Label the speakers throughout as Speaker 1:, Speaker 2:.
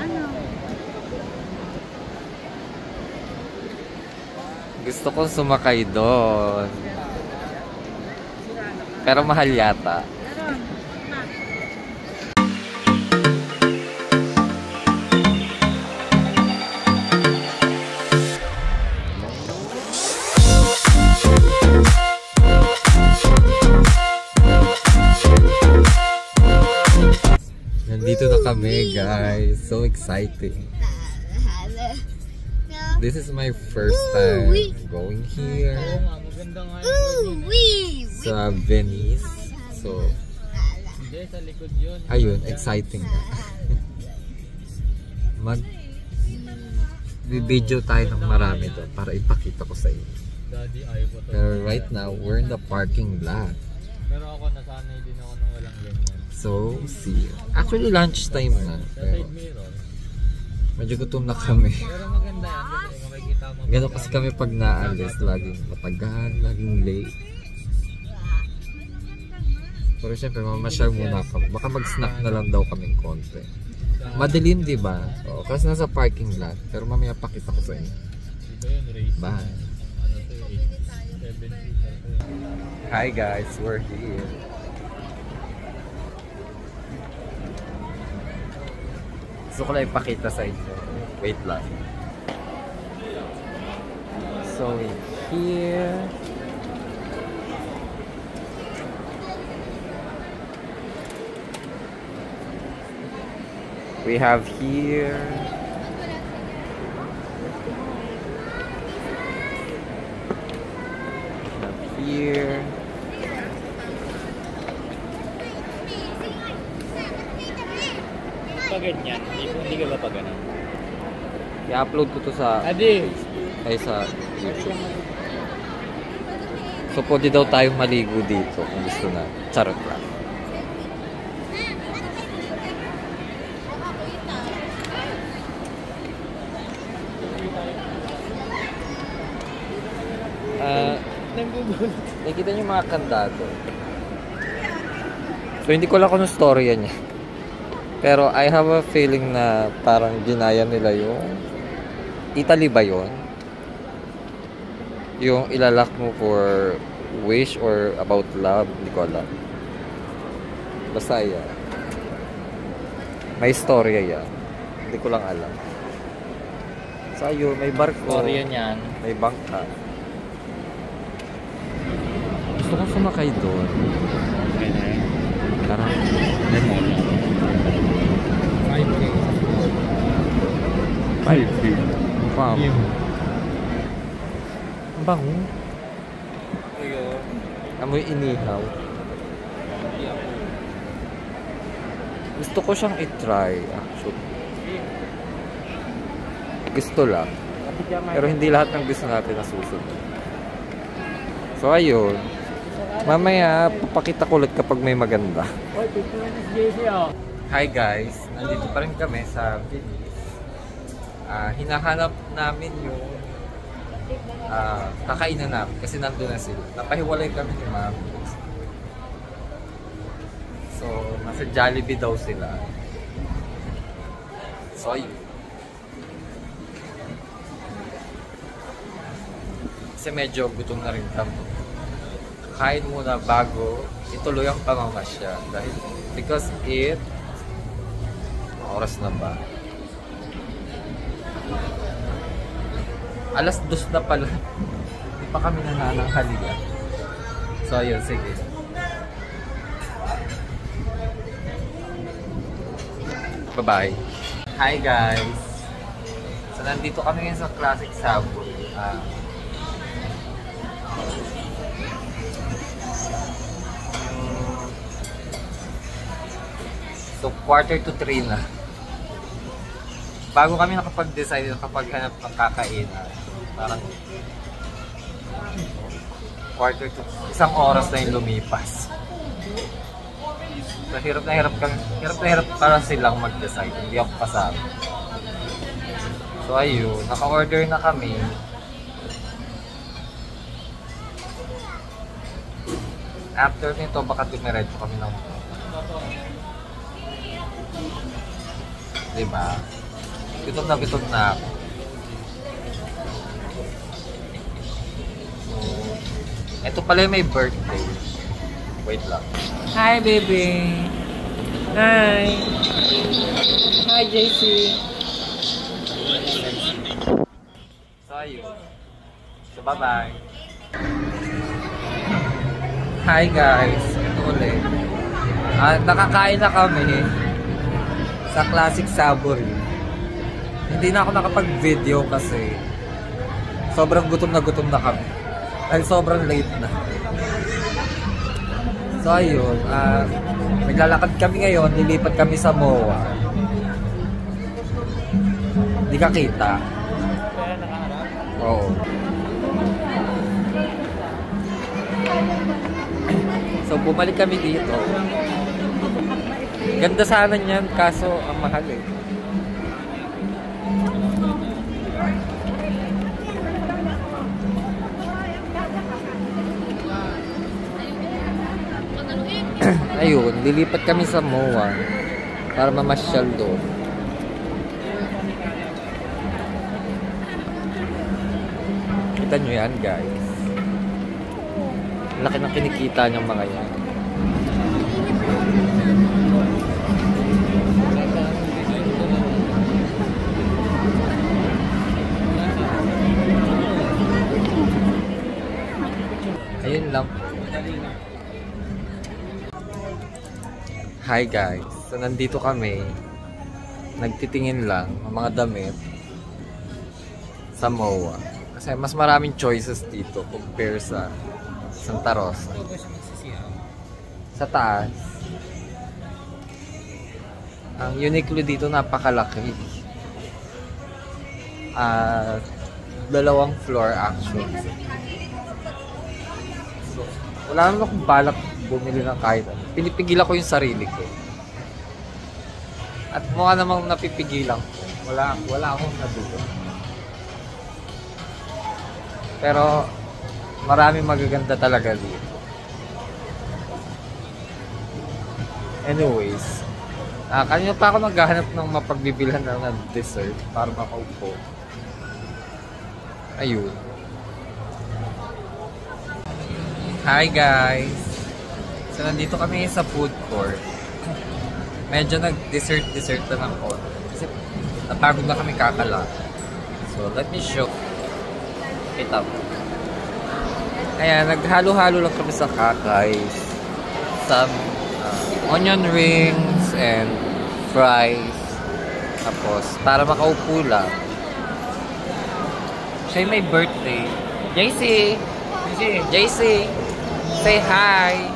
Speaker 1: Ano?
Speaker 2: Gusto ko sumakay doon. Pero mahal yata. Nandito na kami, guys. So exciting. This is my first time going here sa Venice. So, ayun, exciting na. Mag-video tayo ng marami doon para ipakita ko sa inyo. Pero right now, we're in the parking lot.
Speaker 3: Pero ako nasanay din ako ng walang ganyan.
Speaker 2: So, see. Actually, lunch time na. Pero, medyo gutom na kami.
Speaker 3: Pero maganda yan kasi makikita mo.
Speaker 2: Gano'n kasi kami pag naalis, laging matagal, laging late. Pero syempre, mamasyal muna kami. Baka mag-snack na lang daw kaming konti. Madilim, di ba? Oo, kasi nasa parking lot. Pero mamaya pakita ko sa inyo. Bye! Hi guys, we're here. Gusto ko lang ipakita sa inyo. Wait lang. So here we have here
Speaker 3: Pag ganyan, hindi ka ba pag ganyan?
Speaker 2: i-upload ko to sa
Speaker 3: Adi!
Speaker 2: ay sa YouTube. So pwede daw tayong maligo dito kung gusto na. Charot lang. Nakikita niyo mga kandado. So hindi ko lang kung storya niya. Pero I have a feeling na parang ginaya nila yung Italy ba yun? Yung ilalak mo for wish or about love, hindi ko alam. Basta yan. May storya yan. Hindi ko lang alam. So ayun, may barko.
Speaker 3: Storya niyan.
Speaker 2: May bangka. Gusto kong sumakay doon.
Speaker 3: Okay na yun.
Speaker 2: Parang
Speaker 3: 5K.
Speaker 2: 5K. Wow. Ang bango. Amoy inihaw. Gusto ko siyang i-try actually. Gusto lang. Pero hindi lahat ng gusto natin nasusunod. So ayun. Mamaya papakita ko ulit kapag may maganda. Hi guys, nandito pa rin kami sa Venice. Hinahanap namin yung kakainan namin kasi nandun na sila. Napahiwalay kami ni Ma'am. So, nasa Jollibee daw sila. So, ayun. Kasi medyo gutom na rin kami. Kain muna bago ituloy ang pamamasya. Dahil, because oras na ba? Alas 2 na pala. Hindi pa kami nanananghalian. So, ayun, sige. Bye-bye. Hi, guys. So, nandito kami ngayon sa Classic Sabon. So, 2:45 na. Bago kami nakapag-decide kapag hanap ng kakainan. Parang 1 oras na yung lumipas. So, hirap na hirap para silang mag-decide. Hindi ako kasama. So, ayun. Naka-order na kami. After nito, baka dumiretso kami ng diba? Gutom na ako. Ito pala yung may birthday. Wait lang. Hi, baby! Hi! Hi, JC! So, ayun. So, bye-bye! Hi, guys! Ito ulit. Nakakain na kami sa Classic Savory. Hindi na ako nakapag-video kasi sobrang gutom na kami. Dahil sobrang late na. So ayun, naglalakad kami ngayon, lilipat kami sa MOA. Hindi ka kita. Oo. So bumalik kami dito. Ganda sana niyan, kaso ang mahal eh. Ayun, lilipat kami sa MOA para mamasyal doon. Kita nyo yan, guys. Laki ng kinikita ng mga yan. Ayun lang. Hi guys, so nandito kami, nagtitingin lang ng mga damit sa MOA. Kasi mas maraming choices dito compare sa Santa Rosa. Sa taas, ang Uniqlo dito napakalaki. 2 floor actually. So, wala naman akong balak bumili ng kahit ano. Pinipigilan ko yung sarili ko. At mukha namang napipigilan ko. Wala akong nadugo. Pero maraming magaganda talaga dito. Anyways, kanina pa ako naghahanap ng mapagbibilhan ng dessert para makaupo. Ayun. Hi guys! So, nandito kami sa food court. Medyo nag-dessert na ng konti. Kasi napagod na kami kakala. So, let me show. Kita mo. Ayan, naghalo-halo lang kami sa kakays. Some onion rings and fries. Tapos, para makaupo lang. Siya may birthday. JC! JC! Say hi!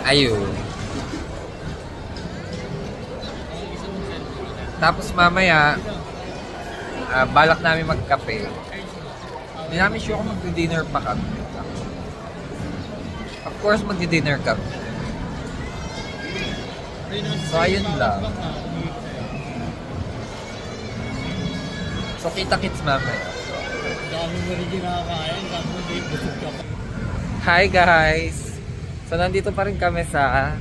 Speaker 2: Ayun. Tapos mamaya, balak namin magkape. Hindi namin sure kung mag-dinner pa kami. Of course, mag-dinner kami. So, ayun lang. So, kita-kits mamaya. Hi guys! So, nandito pa rin kami sa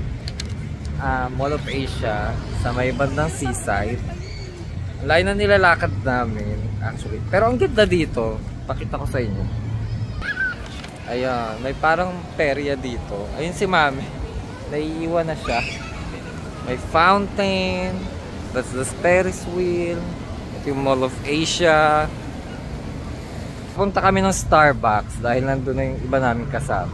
Speaker 2: Mall of Asia sa may bandang seaside. Lain na nilalakad namin actually. Pero ang ganda dito, pakita ko sa inyo. Ayan, may parang perya dito. Ayun si Mami. Naiiwan na siya. May fountain. That's the Ferris wheel. Ito yung Mall of Asia. Punta kami ng Starbucks dahil nandun na yung iba namin kasama.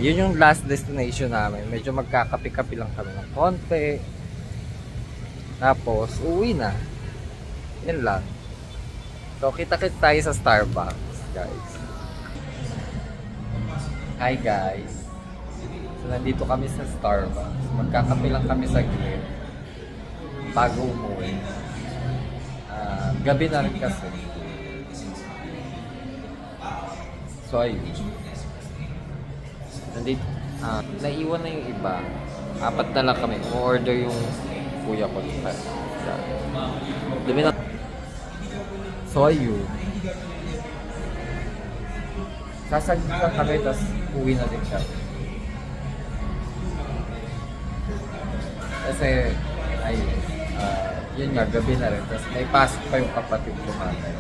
Speaker 2: Yun yung last destination namin. Medyo magkakapi-kapi lang kami ng konti. Tapos, uwi na. Yan lang. So, kita-kits tayo sa Starbucks, guys. Hi, guys. So, nandito kami sa Starbucks. Magkakapi lang kami sa gilid bago umuwi. Gabi na rin kasi. So, ayun. Nandito, naiwan na yung iba. 4 na lang kami. Umorder yung kuya ko. Dumi na. So, ayun. Sasagin lang kami, tapos uwi na din siya. Kasi, Ayun. Yun nga, gabi na rin. Tapos may pasok pa yung kapatid ko mamaya.